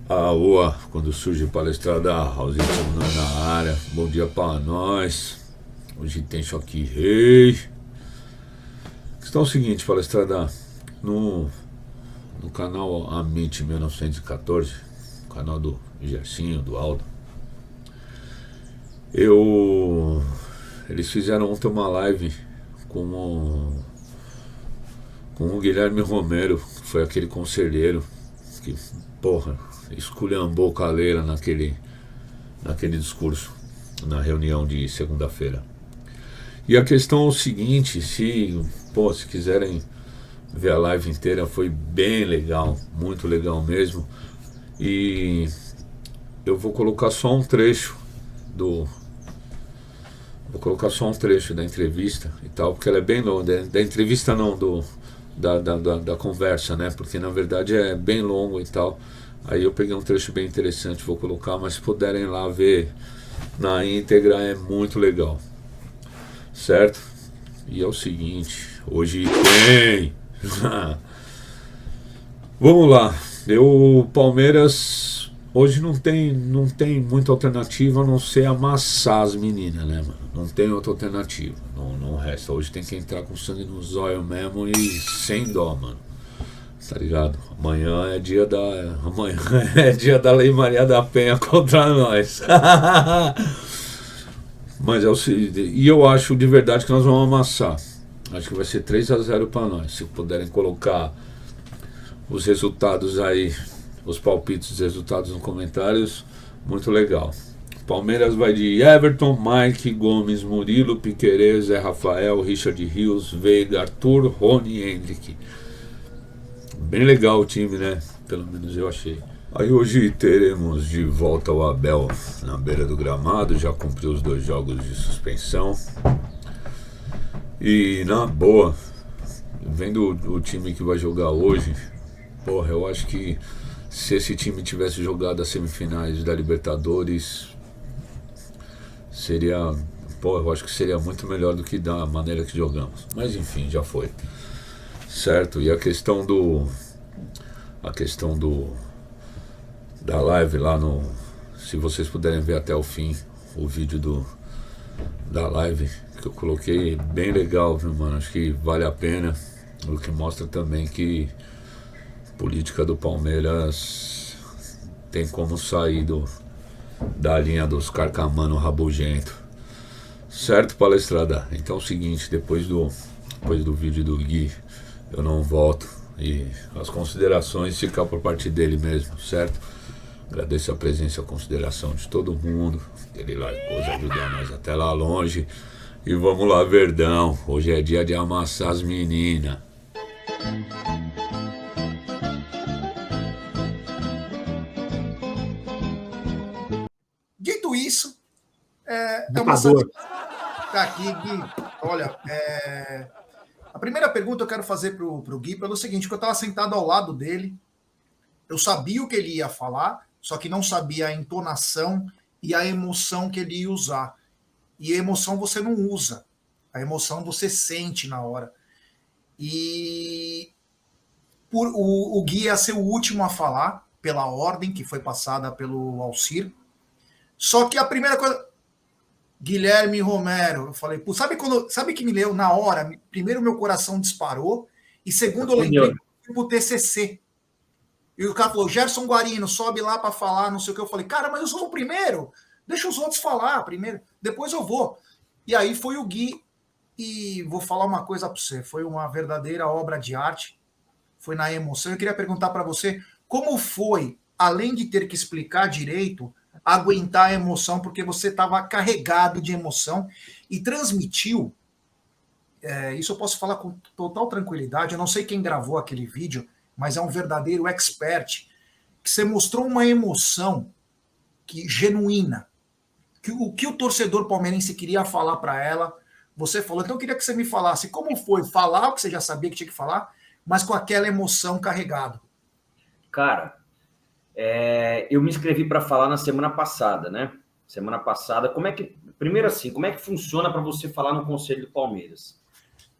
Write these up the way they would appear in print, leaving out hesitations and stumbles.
A Oa, quando surge palestrada, Raulzito nós na área. Bom dia pra nós. Hoje tem Choque Rei. A questão é o seguinte, palestrada, no, no canal Amit 1914, canal do Gersinho, do Aldo, eles fizeram ontem uma live com o Guilherme Romero, que foi aquele conselheiro que, porra, esculhambou Caleira naquele discurso, na reunião de segunda-feira. E a questão é o seguinte, se quiserem ver a live inteira, foi bem legal, muito legal mesmo. E eu vou colocar só um trecho do. Vou colocar só um trecho da entrevista e tal, porque ela é bem longa. Da entrevista não, da conversa, né? Porque na verdade é bem longo e tal. Aí eu peguei um trecho bem interessante, vou colocar, mas se puderem lá ver na íntegra é muito legal. Certo? E é o seguinte, hoje tem. Vamos lá. O Palmeiras hoje não tem muita alternativa a não ser amassar as meninas, né, mano? Não tem outra alternativa. Não resta. Hoje tem que entrar com sangue nos olhos mesmo e sem dó, mano. Tá ligado? Amanhã é dia da Lei Maria da Penha contra nós. Mas é o seguinte, e eu acho de verdade que nós vamos amassar. Acho que vai ser 3-0 para nós. Se puderem colocar os resultados aí, os palpites dos resultados nos comentários, muito legal. Palmeiras vai de Everton, Mike, Gomes, Murilo, Piquerez, Zé Rafael, Richard Rios, Veiga, Arthur, Rony e Hendrick. Bem legal o time, né? Pelo menos eu achei. Aí hoje teremos de volta o Abel na beira do gramado, já cumpriu os 2 jogos de suspensão. E na boa, vendo o time que vai jogar hoje, porra, eu acho que se esse time tivesse jogado as semifinais da Libertadores, seria. Pô, eu acho que seria muito melhor do que da maneira que jogamos. Mas enfim, já foi. Certo? E a questão do. A questão do. Da live lá no. Se vocês puderem ver até o fim o vídeo da live que eu coloquei, bem legal, viu, mano? Acho que vale a pena. O que mostra também que a política do Palmeiras tem como sair da linha dos carcamanos rabugento. Certo, palestrada? Então é o seguinte, depois do vídeo do Gui, eu não volto. E as considerações ficar por parte dele mesmo, certo? Agradeço a presença e a consideração de todo mundo. Ele lá e pôs ajudar nós até lá longe. E vamos lá, Verdão. Hoje é dia de amassar as meninas. Dito isso, é uma Ditador. satisfação estar aqui, Gui. Olha, a primeira pergunta eu quero fazer para o Gui pelo seguinte, que eu estava sentado ao lado dele, eu sabia o que ele ia falar, só que não sabia a entonação e a emoção que ele ia usar. E a emoção você não usa, a emoção você sente na hora. E o Gui ia ser o último a falar, pela ordem que foi passada pelo Alcir. Só que a primeira coisa, Guilherme Romero, eu falei, pô, sabe que me leu na hora? Primeiro meu coração disparou e segundo eu lembrei que eu fui pro TCC. E o cara falou, Gerson Guarino, sobe lá para falar, não sei o que. Eu falei, cara, mas eu sou o primeiro, deixa os outros falar primeiro, depois eu vou. E aí foi o Gui, e vou falar uma coisa para você, foi uma verdadeira obra de arte, foi na emoção. Eu queria perguntar para você, como foi, além de ter que explicar direito, aguentar a emoção, porque você estava carregado de emoção e transmitiu, isso eu posso falar com total tranquilidade, eu não sei quem gravou aquele vídeo, mas é um verdadeiro expert, que você mostrou uma emoção genuína, que o que o torcedor palmeirense queria falar para ela, você falou. Então eu queria que você me falasse como foi falar o que você já sabia que tinha que falar, mas com aquela emoção carregada. Cara, eu me inscrevi para falar na semana passada, né? Semana passada, primeiro assim, como é que funciona para você falar no Conselho do Palmeiras?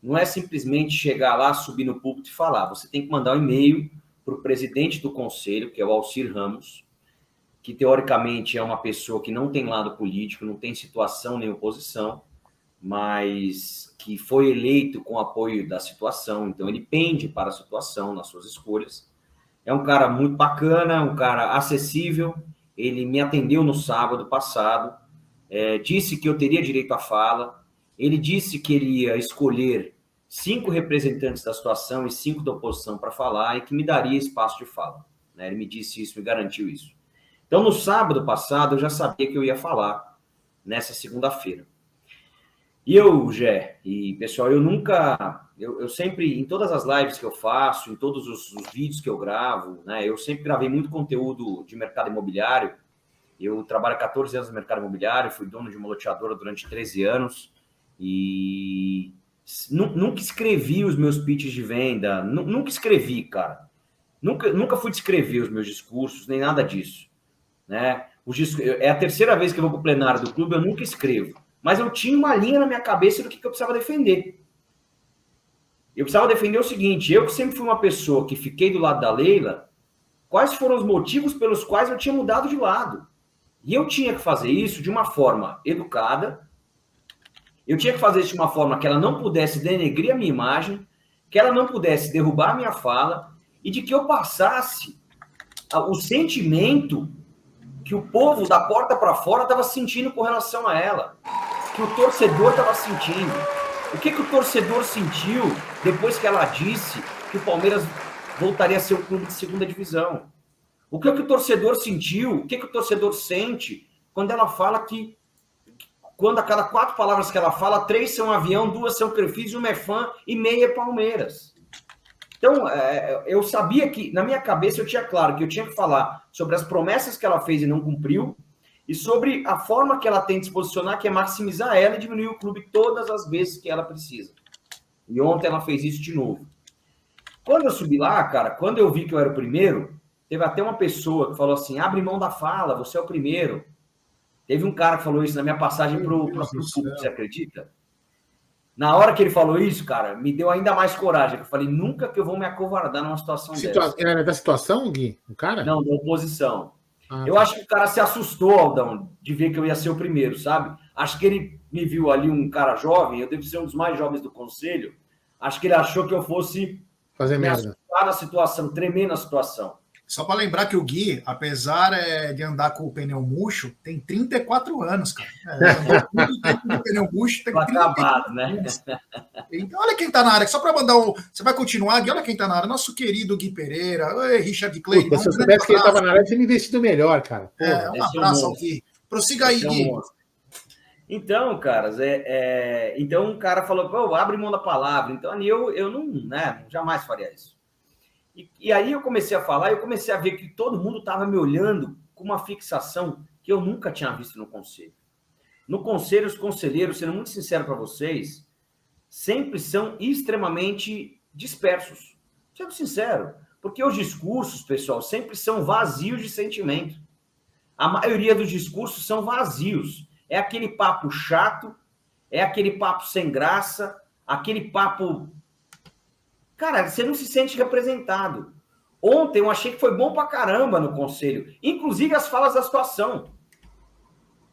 Não é simplesmente chegar lá, subir no púlpito e falar. Você tem que mandar um e-mail para o presidente do conselho, que é o Alcir Ramos, que teoricamente é uma pessoa que não tem lado político, não tem situação nem oposição, mas que foi eleito com apoio da situação, então ele pende para a situação nas suas escolhas. É um cara muito bacana, um cara acessível, ele me atendeu no sábado passado, disse que eu teria direito à fala, ele disse que ele ia escolher 5 representantes da situação e 5 da oposição para falar e que me daria espaço de fala. Né? Ele me disse isso, me garantiu isso. Então, no sábado passado, eu já sabia que eu ia falar nessa segunda-feira. E eu, Gé, e pessoal, eu sempre, em todas as lives que eu faço, em todos os vídeos que eu gravo, né, eu sempre gravei muito conteúdo de mercado imobiliário. Eu trabalho há 14 anos no mercado imobiliário, fui dono de uma loteadora durante 13 anos e nunca escrevi os meus pitches de venda, nunca escrevi, cara. Nunca fui descrever os meus discursos, nem nada disso. Né? É a terceira vez que eu vou para o plenário do clube, eu nunca escrevo. Mas eu tinha uma linha na minha cabeça do que eu precisava defender. Eu precisava defender o seguinte, eu que sempre fui uma pessoa que fiquei do lado da Leila, quais foram os motivos pelos quais eu tinha mudado de lado? E eu tinha que fazer isso de uma forma educada, eu tinha que fazer isso de uma forma que ela não pudesse denegrir a minha imagem, que ela não pudesse derrubar a minha fala, e de que eu passasse o sentimento que o povo da porta para fora estava sentindo com relação a ela, que o torcedor estava sentindo. O que o torcedor sentiu depois que ela disse que o Palmeiras voltaria a ser um clube de segunda divisão? O que o torcedor sentiu, o que o torcedor sente quando ela fala que, quando a cada 4 palavras que ela fala, 3 são avião, 2 são Crefisa, 1 é fã e meia é Palmeiras. Então, eu sabia que, na minha cabeça, eu tinha claro que eu tinha que falar sobre as promessas que ela fez e não cumpriu e sobre a forma que ela tem de se posicionar, que é maximizar ela e diminuir o clube todas as vezes que ela precisa. E ontem ela fez isso de novo. Quando eu subi lá, cara, quando eu vi que eu era o primeiro, teve até uma pessoa que falou assim, abre mão da fala, você é o primeiro. Teve um cara que falou isso na minha passagem para o público, você acredita? Na hora que ele falou isso, cara, me deu ainda mais coragem. Eu falei, nunca que eu vou me acovardar numa situação dessa. Era da situação, Gui? O cara? Não, da oposição. Eu acho que o cara se assustou, Aldão, de ver que eu ia ser o primeiro, sabe? Acho que ele me viu ali um cara jovem, eu devo ser um dos mais jovens do conselho. Acho que ele achou que eu fosse fazer me merda, assustar na situação, tremer na situação. Só para lembrar que o Gui, apesar de andar com o pneu murcho, tem 34 anos, cara. Muito tempo de pneu murcho, tem 34 anos. Né? Então, olha quem tá na área. Só para mandar um... Você vai continuar, Gui? Olha quem tá na área. Nosso querido Gui Pereira. Oi, Richard Clay. Se eu soubesse que ele tava na área, eu tinha me vestido melhor, cara. Um abraço ao Gui. Prossiga aí, Gui. Então, caras, então um cara falou, pô, abre mão da palavra. Então, ali eu não, né, jamais faria isso. E aí eu comecei a falar, eu comecei a ver que todo mundo estava me olhando com uma fixação que eu nunca tinha visto no conselho. No conselho, os conselheiros, sendo muito sincero para vocês, sempre são extremamente dispersos. Sendo sincero, porque os discursos, pessoal, sempre são vazios de sentimento. A maioria dos discursos são vazios. É aquele papo chato, é aquele papo sem graça, aquele papo... Cara, você não se sente representado. Ontem eu achei que foi bom pra caramba no conselho, inclusive as falas da situação.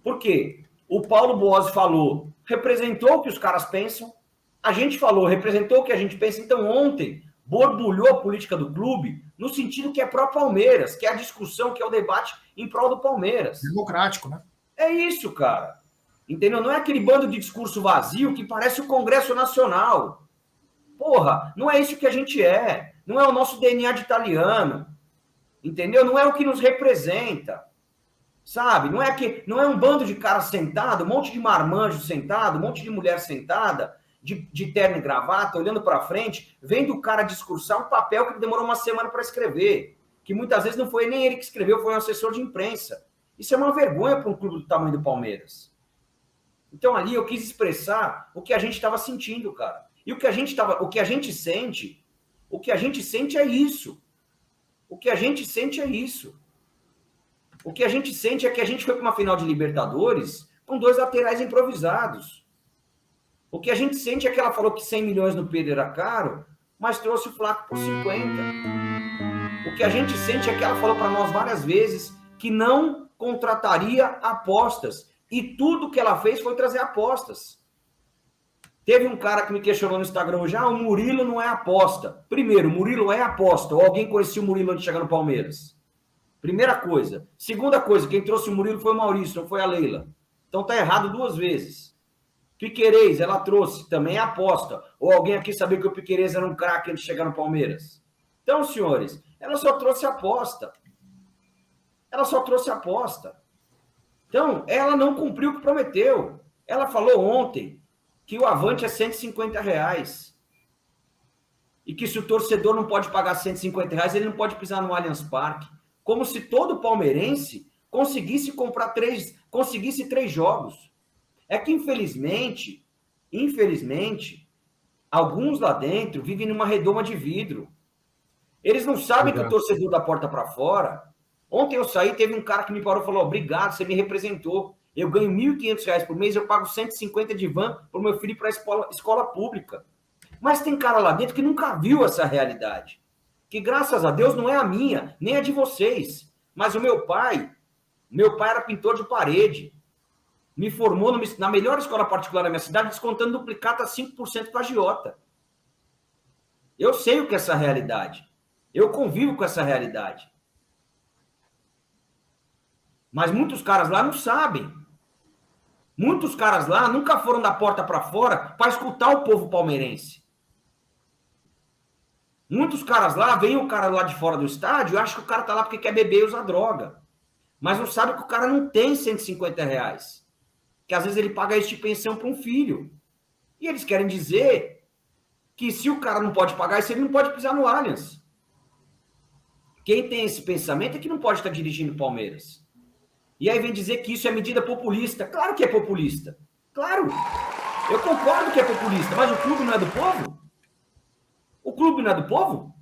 Por quê? O Paulo Boazzi falou, representou o que os caras pensam, a gente falou, representou o que a gente pensa. Então ontem borbulhou a política do clube no sentido que é pró-Palmeiras, que é a discussão, que é o debate em prol do Palmeiras. Democrático, né? É isso, cara. Entendeu? Não é aquele bando de discurso vazio que parece o Congresso Nacional. Porra, não é isso que a gente é. Não é o nosso DNA de italiano. Entendeu? Não é o que nos representa. Sabe? Não é um bando de caras sentado, um monte de marmanjo sentado, um monte de mulher sentada, de terno e gravata, olhando para frente, vendo o cara discursar um papel que demorou uma semana para escrever. Que muitas vezes não foi nem ele que escreveu, foi um assessor de imprensa. Isso é uma vergonha para um clube do tamanho do Palmeiras. Então ali eu quis expressar o que a gente estava sentindo, cara. E o que a gente sente é isso. O que a gente sente é isso. O que a gente sente é que a gente foi para uma final de Libertadores com 2 laterais improvisados. O que a gente sente é que ela falou que 100 milhões no Pedro era caro, mas trouxe o Flaco por 50. O que a gente sente é que ela falou para nós várias vezes que não contrataria apostas. E tudo que ela fez foi trazer apostas. Teve um cara que me questionou no Instagram hoje, o Murilo não é aposta. Primeiro, o Murilo é aposta. Ou alguém conhecia o Murilo antes de chegar no Palmeiras? Primeira coisa. Segunda coisa, quem trouxe o Murilo foi o Maurício, não foi a Leila. Então tá errado 2 vezes. Piquerez, ela trouxe, também é aposta. Ou alguém aqui sabia que o Piquerez era um craque antes de chegar no Palmeiras? Então, senhores, ela só trouxe aposta. Ela só trouxe aposta. Então, ela não cumpriu o que prometeu. Ela falou ontem que o Avante é R$150. E que se o torcedor não pode pagar R$150, ele não pode pisar no Allianz Parque. Como se todo palmeirense conseguisse comprar 3 jogos. É que, infelizmente, alguns lá dentro vivem numa redoma de vidro. Eles não sabem que o torcedor da porta para fora... Ontem eu saí, teve um cara que me parou e falou, obrigado, você me representou. Eu ganho R$1.500 por mês, eu pago 150 de van para o meu filho ir para a escola pública. Mas tem cara lá dentro que nunca viu essa realidade. Que, graças a Deus, não é a minha, nem a de vocês. Mas o meu pai era pintor de parede. Me formou na melhor escola particular da minha cidade, descontando duplicata 5% para a agiota. Eu sei o que é essa realidade. Eu convivo com essa realidade. Mas muitos caras lá não sabem. Muitos caras lá nunca foram da porta para fora para escutar o povo palmeirense. Muitos caras lá, vem o cara lá de fora do estádio e acha que o cara tá lá porque quer beber e usar droga. Mas não sabe que o cara não tem R$150. Que às vezes ele paga isso de pensão para um filho. E eles querem dizer que se o cara não pode pagar isso, ele não pode pisar no Allianz. Quem tem esse pensamento é que não pode estar dirigindo o Palmeiras. E aí vem dizer que isso é medida populista. Claro que é populista. Claro. Eu concordo que é populista. Mas o clube não é do povo? O clube não é do povo?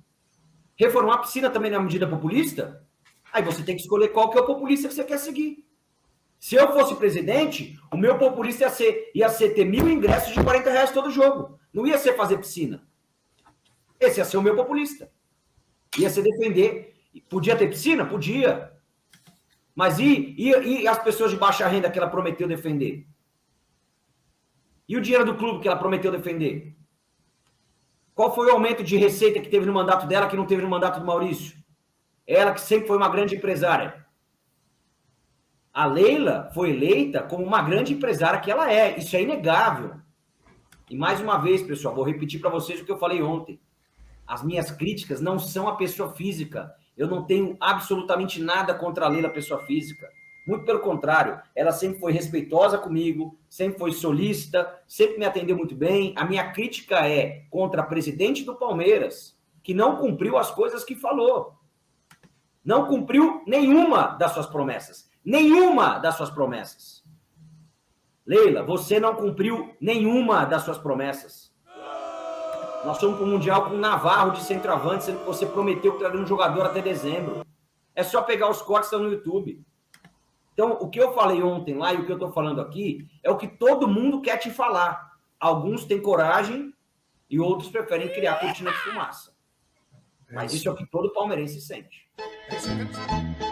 Reformar a piscina também não é medida populista? Aí você tem que escolher qual que é o populista que você quer seguir. Se eu fosse presidente, o meu populista ia ser ter 1.000 ingressos de R$40 todo jogo. Não ia ser fazer piscina. Esse ia ser o meu populista. Ia ser defender. Podia ter piscina? Podia. Mas e as pessoas de baixa renda que ela prometeu defender? E o dinheiro do clube que ela prometeu defender? Qual foi o aumento de receita que teve no mandato dela que não teve no mandato do Maurício? Ela que sempre foi uma grande empresária. A Leila foi eleita como uma grande empresária que ela é. Isso é inegável. E mais uma vez, pessoal, vou repetir para vocês o que eu falei ontem. As minhas críticas não são a pessoa física. Eu não tenho absolutamente nada contra a Leila, pessoa física. Muito pelo contrário, ela sempre foi respeitosa comigo, sempre foi solícita, sempre me atendeu muito bem. A minha crítica é contra a presidente do Palmeiras, que não cumpriu as coisas que falou. Não cumpriu nenhuma das suas promessas. Nenhuma das suas promessas. Leila, você não cumpriu nenhuma das suas promessas. Nós fomos para o Mundial com o Navarro de centroavante, sendo que você prometeu que traria um jogador até dezembro. É só pegar os cortes que estão no YouTube. Então, o que eu falei ontem lá e o que eu estou falando aqui é o que todo mundo quer te falar. Alguns têm coragem e outros preferem criar cortina de fumaça. Mas isso é o que todo palmeirense sente. É isso que eu quero dizer.